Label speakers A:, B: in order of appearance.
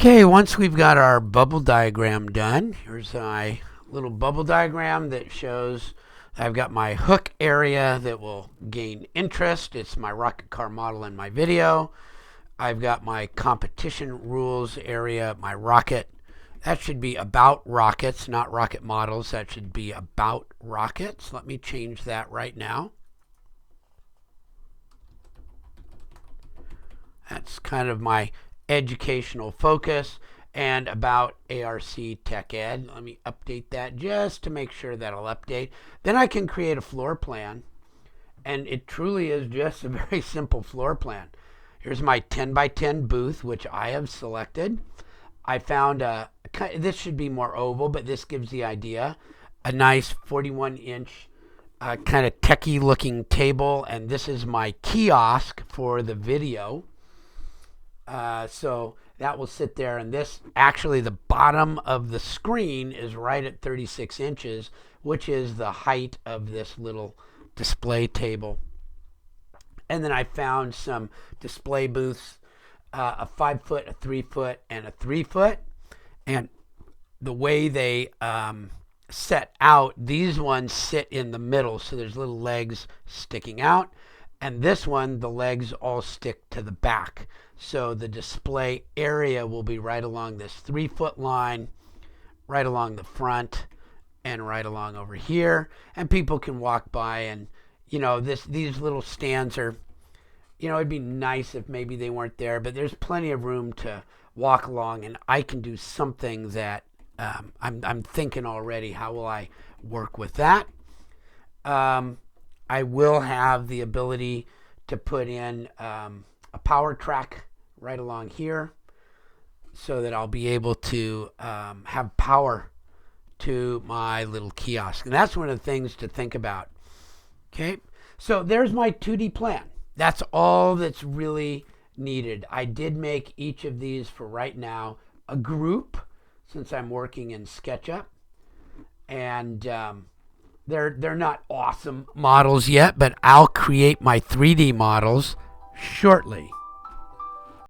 A: Okay, once we've got our bubble diagram done, here's my little bubble diagram that shows I've got my hook area that will gain interest. It's my rocket car model in my video. I've got my competition rules area, my rocket. That should be about rockets, not rocket models. That should be about rockets. Let me change that right now. That's kind of my educational focus and about ARC Tech Ed. Let me update that just to make sure that'll update. Then I can create a floor plan, and it truly is just a very simple floor plan. Here's my 10 by 10 booth, which I have selected. I found this should be more oval, but this gives the idea. A nice 41-inch kind of techie looking table, and this is my kiosk for the video. So that will sit there, and this actually the bottom of the screen is right at 36 inches, which is the height of this little display table. And then I found some display booths, a 5 foot, a 3 foot, and a 3 foot. And the way they set out, these ones sit in the middle, so there's little legs sticking out. And this one, the legs all stick to the back. So the display area will be right along this 3 foot line, right along the front, and right along over here. And people can walk by, and these little stands are, it'd be nice if maybe they weren't there, but there's plenty of room to walk along, and I can do something that I'm thinking already. How will I work with that? I will have the ability to put in a power track right along here so that I'll be able to have power to my little kiosk. And that's one of the things to think about. Okay, so there's my 2D plan. That's all that's really needed. I did make each of these for right now a group since I'm working in SketchUp. And they're not awesome models yet, but I'll create my 3D models shortly.